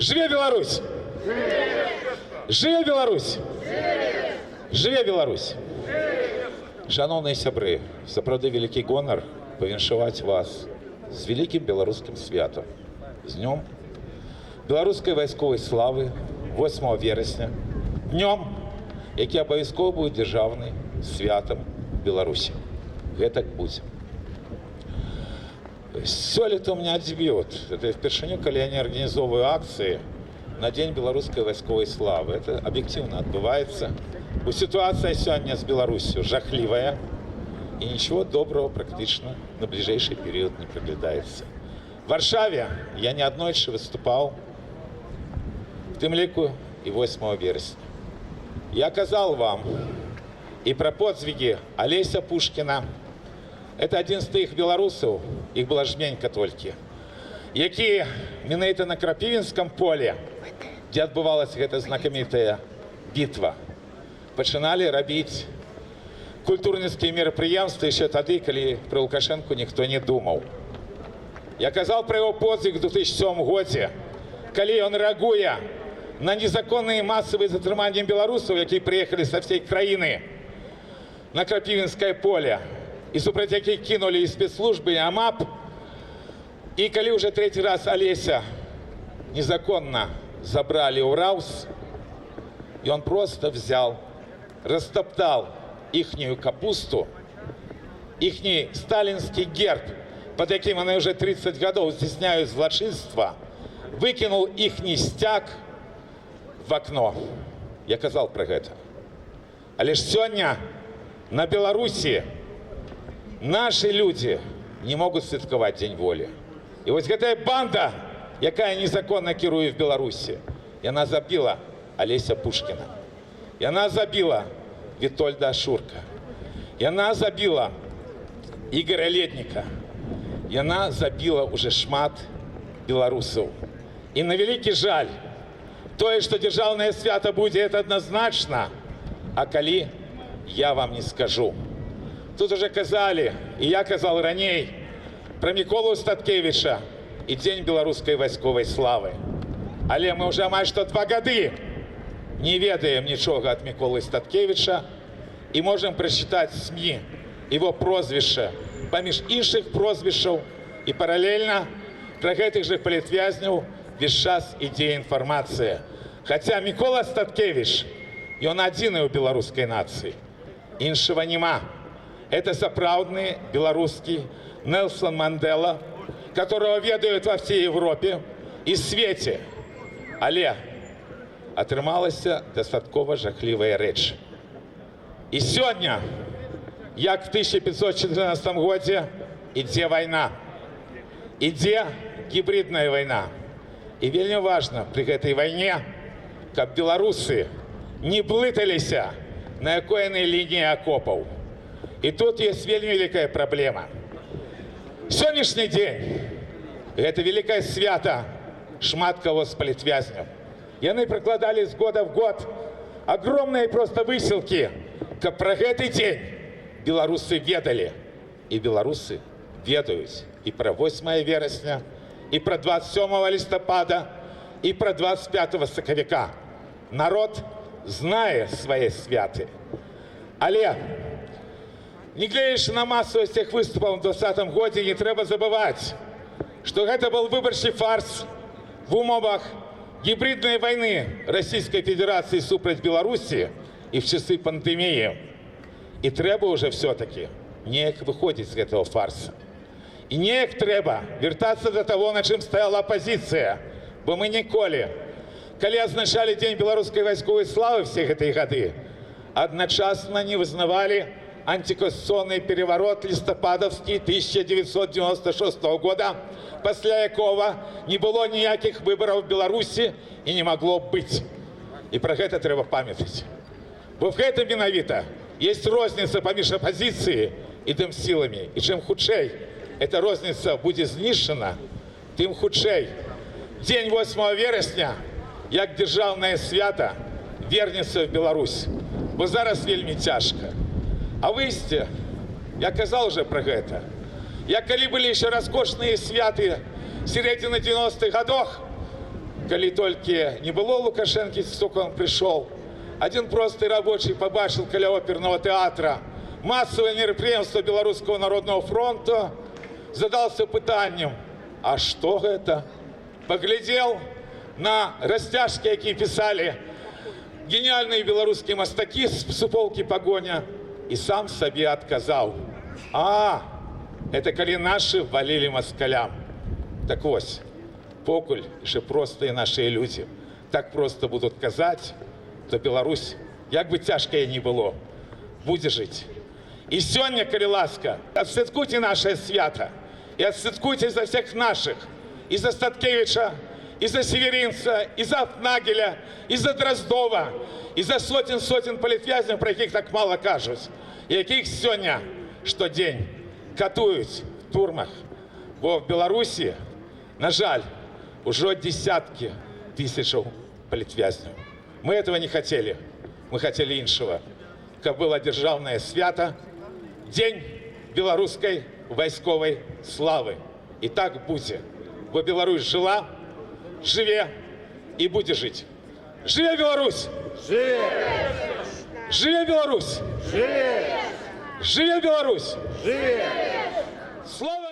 Живе Беларусь! Живе Беларусь! Живе Беларусь! Шановні сябры, сапраўды вялікі гонар павіншаваць вас з вялікім беларускім святам, з днём беларускай вайсковай славы 8 верасня, днём, які абавязкова будзе дзяржаўным святам Беларусі. Гэтак будзе. Сёлета у меня дебют. Это впершыню, калі я не арганізоўваю акцыі на Дзень беларускай вайсковай славы. Это объективно отбывается. У ситуация сегодня с Беларусью жахливая, и ничего доброго практически на ближайший период не проглядается. В Варшаве я неоднойче выступал, в тым ліку и 8 вересня. Я казал вам и про подвиги Олеся Пушкина. Это один з тых беларусаў, іх была жменька толькі, які менавіта на Крапівінском поле, дзе адбывалася гэта знакамітая бітва, пачыналі рабіць культурніцкія мерапрыемствы яшчэ тады, калі пра Лукашэнку ніхто не думаў. Я казаў пра яго подвиг в 2007 годзе, калі ён рэагуе на незаконныя масавыя затрыманні беларусаў, якія прыехалі са всей краіны на Крапівінскае поле, и супраць якіх кинули и спецслужбы, и АМАП. И коли уже третий раз Олеся незаконно забрали у Раус, и он просто взял, растоптал ихнюю капусту, ихний сталинский герб, под яким они уже 30 годов стесняют злочинства, выкинул ихний стяг в окно. Я казал про это. А лишь сегодня на Беларуси наши люди не могут святкаваць Дзень волі. І вось гэтая банда, якая незаконна кіруе в Беларусі, яна забіла Олеся Пушкина, яна забіла Вітольда Ашурка, яна забіла Ігоря Ледніка, яна забіла уже шмат беларусаў. І на вялікі жаль, тое, што дзяржаўнае свята будзе, это адназначна, а калі я вам не скажу. Тут уже казали, и я казал раней, про Миколу Статкевича и День белорусской войсковой славы. Але мы уже амаль што 2 гады не ведаем ничего от Миколы Статкевича и можем прочитать в СМИ его прозвище, поміж іншых прозвішаў, и параллельно про гэтых же палітвязняў весь час ідзе информация. Хотя Микола Статкевич, и он один у белорусской нации, іншего нема. Это сапраўдны беларускі Нельсон Мандела, которого ведают во всей Европе и свете. Але атрымалася дастаткова жахлівая рэч. І сёння, як в 1514 годзе, ідзе вайна. Ідзе гібридная вайна. І вельмі важна пры гэтай вайне, каб беларусы не блыталіся, на якой яны лініі акопаў. И тут есть вельмі великая проблема. Сённяшні дзень – это великое свято шмат кого з палітвязняў. Яны прокладали с года в год огромные просто выселки, каб про гэты дзень беларусы ведали. И беларусы ведаюць и про 8 верасня, и про 27 листопада, и про 25 сакавіка. Народ знае свае святы. Але не глядзячы на масавасць тых выступаў у 2020 годзе, не трэба забываць, што гэта был выбарчы фарс в умовах гібриднай вайны Российской Федерации супраць Беларусі і в часы пандэміі. І трэба уже все-таки неяк выходзіць з гэтага фарса. І неяк трэба вяртацца до того, на чым стаяла апозіцыя, бо мы ніколі, калі адзначалі Дзень беларускай вайсковай славы все гэтыя гады, адначасна не вызнавалі антиконституционный переворот листопадовский 1996 года, пасля якого не было ніяких выборов в Беларуси и не могло быть. И про гэта трэба памятаць. Бо в гэтым менавіта есть розница паміж оппозицией и дэмсіламі. И чым хутчэй эта розница будет знішчана, тым хутчэй Дзень 8 верасня, як дзяржаўнае свята, вернется в Беларусь. Бо зараз вельмі цяжка. А выйсце, я казал уже про гэта. Я калі былі еще раскошныя святы середины 90-х годов, коли толькі не было Лукашэнкі, столько он пришел. Один простый рабочий побачил каля оперного театра массовое мероприятие Белорусского народного фронта, задался пытанием, а что это? Поглядел на растяжки, какие писали гениальные белорусские мастаки с суполки погоня, и сам себе отказал. А, это коли наши валили москалям. Так вот, покуль еще простые наши люди так просто будут казать, то Беларусь, як бы тяжко ей ни было, будет жить. И сегодня, коли ласка, отсвяткуйте наше свято, и отсвяткуйте за всех наших, и за Статкевича, и за Северинца, и за Афнагеля, и за Дроздова, и за сотен политвязнів, про яких так мало кажуть, і яких сьогодні щодень катують в турмах. Бо в Білорусі, на жаль, уже десятки тысяч политвязнів. Мы этого не хотели, мы хотели іншого. Как было державное свято, День белорусской войсковой славы. И так будет. Бо Беларусь жила, живе и будет жить. Живе Беларусь! Живе! Живе Беларусь! Живе! Живе Беларусь! Живе! Слава